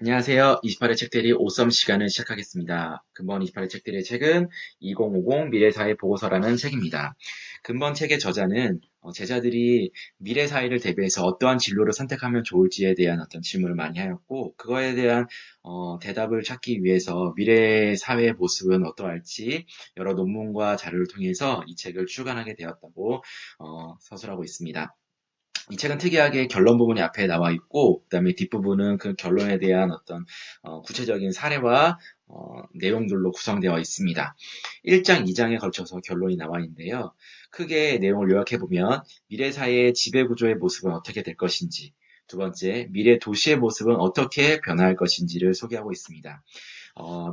안녕하세요. 28회 책대리 오썸 시간을 시작하겠습니다. 근본 28회 책대리의 책은 2050 미래사회 보고서라는 책입니다. 근본 책의 저자는 제자들이 미래사회를 대비해서 어떠한 진로를 선택하면 좋을지에 대한 어떤 질문을 많이 하였고, 그거에 대한 대답을 찾기 위해서 미래사회의 모습은 어떠할지 여러 논문과 자료를 통해서 이 책을 출간하게 되었다고 서술하고 있습니다. 이 책은 특이하게 결론 부분이 앞에 나와 있고, 그다음에 뒷부분은 그 결론에 대한 어떤 구체적인 사례와 내용들로 구성되어 있습니다. 1장, 2장에 걸쳐서 결론이 나와 있는데요. 크게 내용을 요약해 보면 미래 사회의 지배 구조의 모습은 어떻게 될 것인지, 두 번째, 미래 도시의 모습은 어떻게 변화할 것인지를 소개하고 있습니다.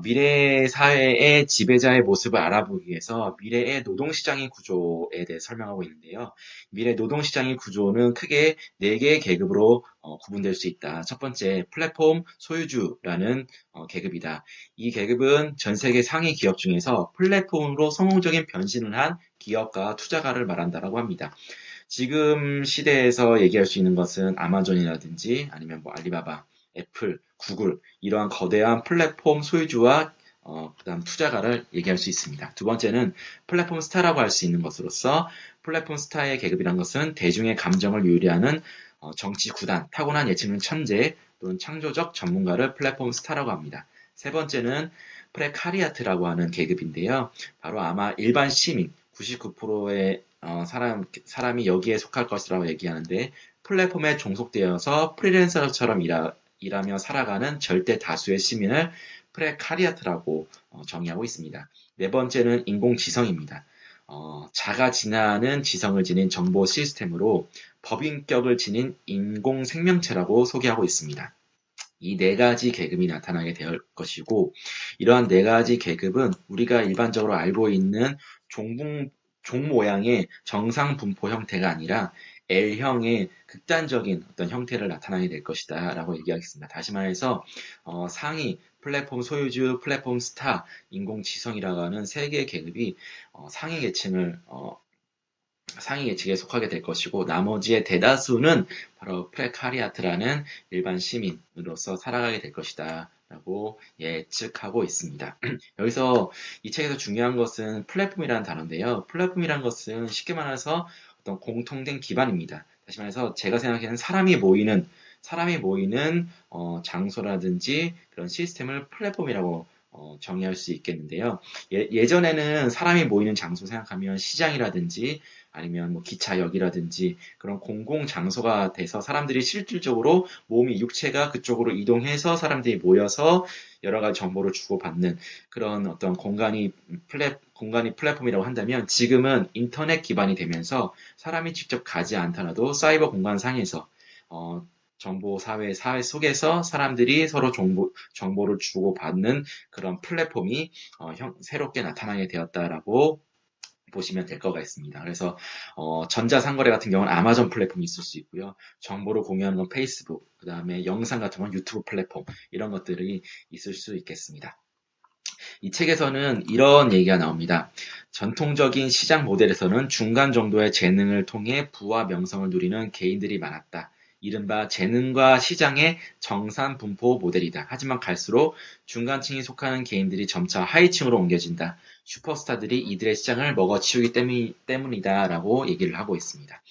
미래 사회의 지배자의 모습을 알아보기 위해서 미래의 노동시장의 구조에 대해 설명하고 있는데요. 미래 노동시장의 구조는 크게 4개의 계급으로 구분될 수 있다. 첫 번째, 플랫폼 소유주라는 계급이다. 이 계급은 전 세계 상위 기업 중에서 플랫폼으로 성공적인 변신을 한 기업가, 투자가를 말한다라고 합니다. 지금 시대에서 얘기할 수 있는 것은 아마존이라든지 아니면 뭐 알리바바, 애플, 구글 이러한 거대한 플랫폼 소유주와 그다음 투자가를 얘기할 수 있습니다. 두 번째는 플랫폼 스타라고 할 수 있는 것으로서 플랫폼 스타의 계급이란 것은 대중의 감정을 요리하는 정치 구단, 타고난 예체능 천재 또는 창조적 전문가를 플랫폼 스타라고 합니다. 세 번째는 프레카리아트라고 하는 계급인데요. 바로 아마 일반 시민, 99%의 사람이 여기에 속할 것이라고 얘기하는데 플랫폼에 종속되어서 프리랜서처럼 일하며 살아가는 절대 다수의 시민을 프레카리아트라고 정의하고 있습니다. 네 번째는 인공지성입니다. 자가 진화하는 지성을 지닌 정보 시스템으로 법인격을 지닌 인공생명체라고 소개하고 있습니다. 이 네 가지 계급이 나타나게 될 것이고, 이러한 네 가지 계급은 우리가 일반적으로 알고 있는 종 모양의 정상 분포 형태가 아니라 L형의 극단적인 어떤 형태를 나타나게 될 것이다 라고 얘기하겠습니다. 다시 말해서 상위 플랫폼 소유주, 플랫폼 스타, 인공지성이라고 하는 세 개의 계급이 상위 계층을 상위 계층에 속하게 될 것이고, 나머지의 대다수는 바로 프레카리아트라는 일반 시민으로서 살아가게 될 것이다 라고 예측하고 있습니다. 여기서 이 책에서 중요한 것은 플랫폼이라는 단어인데요. 플랫폼이라는 것은 쉽게 말해서 어떤 공통된 기반입니다. 다시 말해서 제가 생각하는 사람이 모이는 장소라든지 그런 시스템을 플랫폼이라고 정의할 수 있겠는데요. 예전에는 사람이 모이는 장소 생각하면 시장이라든지 아니면 뭐 기차역이라든지 그런 공공 장소가 돼서 사람들이 실질적으로 몸이 육체가 그쪽으로 이동해서 사람들이 모여서 여러 가지 정보를 주고받는 그런 어떤 공간이 플랫폼이라고 한다면, 지금은 인터넷 기반이 되면서 사람이 직접 가지 않더라도 사이버 공간상에서 사회 속에서 사람들이 서로 정보를 주고받는 그런 플랫폼이 새롭게 나타나게 되었다라고 보시면 될 것 같습니다. 그래서 전자상거래 같은 경우는 아마존 플랫폼이 있을 수 있고요. 정보를 공유하는 건 페이스북, 그 다음에 영상 같은 건 유튜브 플랫폼, 이런 것들이 있을 수 있겠습니다. 이 책에서는 이런 얘기가 나옵니다. 전통적인 시장 모델에서는 중간 정도의 재능을 통해 부와 명성을 누리는 개인들이 많았다. 이른바 재능과 시장의 정산 분포 모델이다. 하지만 갈수록 중간층이 속하는 개인들이 점차 하위층으로 옮겨진다. 슈퍼스타들이 이들의 시장을 먹어치우기 때문이다 라고 얘기를 하고 있습니다.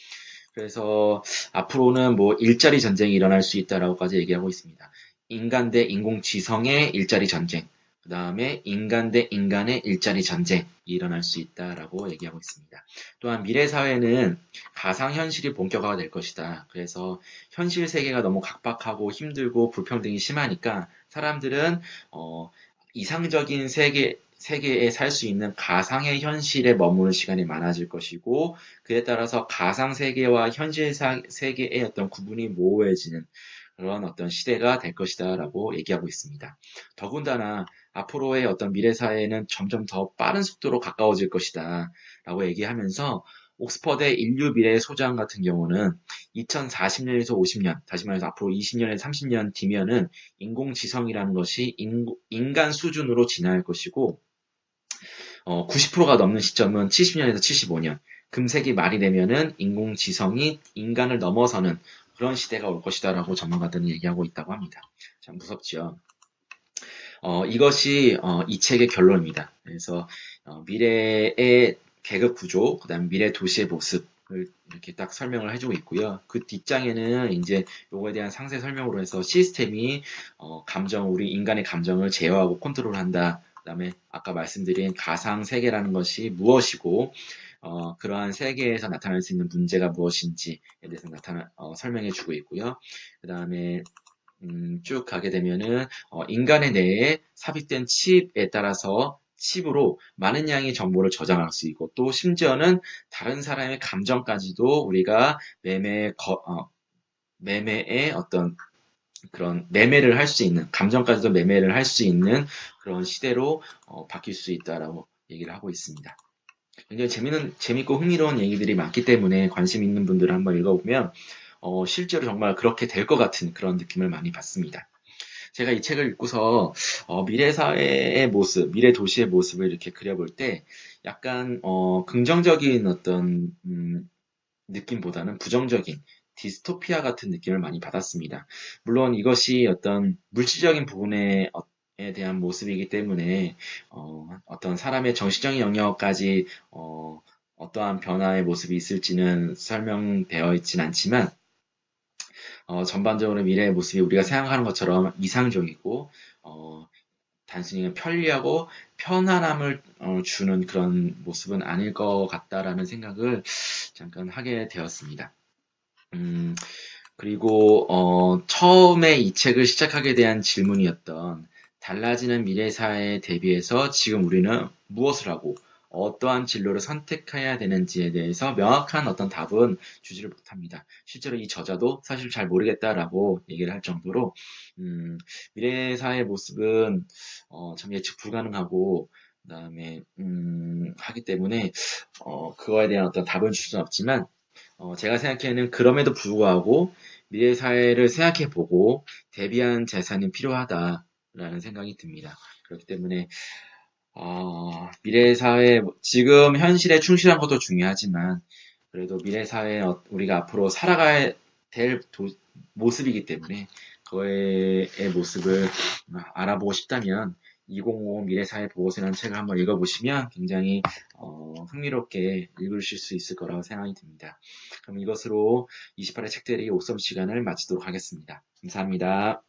그래서 앞으로는 뭐 일자리 전쟁이 일어날 수 있다라고까지 얘기하고 있습니다. 인간 대 인공지성의 일자리 전쟁, 그 다음에 인간 대 인간의 일자리 전쟁이 일어날 수 있다라고 얘기하고 있습니다. 또한 미래 사회는 가상현실이 본격화가 될 것이다. 그래서 현실 세계가 너무 각박하고 힘들고 불평등이 심하니까 사람들은 이상적인 세계에 살 수 있는 가상의 현실에 머무는 시간이 많아질 것이고, 그에 따라서 가상 세계와 현실 세계의 어떤 구분이 모호해지는 그런 어떤 시대가 될 것이다라고 얘기하고 있습니다. 더군다나 앞으로의 어떤 미래 사회는 점점 더 빠른 속도로 가까워질 것이다라고 얘기하면서, 옥스퍼드의 인류 미래 소장 같은 경우는 2040년에서 50년, 다시 말해서 앞으로 20년에서 30년 뒤면은 인공지성이라는 것이 인간 수준으로 진화할 것이고, 90%가 넘는 시점은 70년에서 75년, 금세기 말이 되면은 인공지성이 인간을 넘어서는 그런 시대가 올 것이다라고 전문가들은 얘기하고 있다고 합니다. 참 무섭죠. 이것이 이 책의 결론입니다. 그래서 미래의 계급 구조, 그다음 미래 도시의 모습을 이렇게 딱 설명을 해주고 있고요. 그 뒷장에는 이제 요거에 대한 상세 설명으로 해서 시스템이 우리 인간의 감정을 제어하고 컨트롤한다. 그다음에 아까 말씀드린 가상 세계라는 것이 무엇이고 그러한 세계에서 나타날 수 있는 문제가 무엇인지에 대해서 설명해주고 있고요. 그 다음에 쭉 가게 되면은 인간의 뇌에 삽입된 칩에 따라서 칩으로 많은 양의 정보를 저장할 수 있고 또 심지어는 다른 사람의 감정까지도 우리가 매매의 어떤 그런 매매를 할 수 있는 감정까지도 매매를 할 수 있는 그런 시대로 바뀔 수 있다라고 얘기를 하고 있습니다. 굉장히 재밌고 흥미로운 얘기들이 많기 때문에 관심 있는 분들은 한번 읽어보면 실제로 정말 그렇게 될 것 같은 그런 느낌을 많이 받습니다. 제가 이 책을 읽고서 미래 사회의 모습, 미래 도시의 모습을 이렇게 그려볼 때 약간 긍정적인 어떤 느낌보다는 부정적인 디스토피아 같은 느낌을 많이 받았습니다. 물론 이것이 어떤 물질적인 부분에 대한 모습이기 때문에 어떤 사람의 정신적인 영역까지 어떠한 변화의 모습이 있을지는 설명되어 있진 않지만 전반적으로 미래의 모습이 우리가 생각하는 것처럼 이상적이고 단순히 편리하고 편안함을 주는 그런 모습은 아닐 것 같다라는 생각을 잠깐 하게 되었습니다. 그리고 처음에 이 책을 시작하게 대한 질문이었던 달라지는 미래 사회에 대비해서 지금 우리는 무엇을 하고 어떠한 진로를 선택해야 되는지에 대해서 명확한 어떤 답은 주지를 못합니다. 실제로 이 저자도 사실 잘 모르겠다라고 얘기를 할 정도로 미래 사회의 모습은 참 예측 불가능하고 그다음에 하기 때문에 그거에 대한 어떤 답은 줄 수는 없지만 제가 생각하기에는 그럼에도 불구하고 미래 사회를 생각해보고 대비한 재산이 필요하다라는 생각이 듭니다. 그렇기 때문에 미래 사회 지금 현실에 충실한 것도 중요하지만 그래도 미래 사회에 우리가 앞으로 살아가야 될 모습이기 때문에 그의 모습을 알아보고 싶다면 2055 미래사회 보고서라는 책을 한번 읽어보시면 굉장히 흥미롭게 읽으실 수 있을 거라고 생각이 듭니다. 그럼 이것으로 28회 책들이 옥섬 시간을 마치도록 하겠습니다. 감사합니다.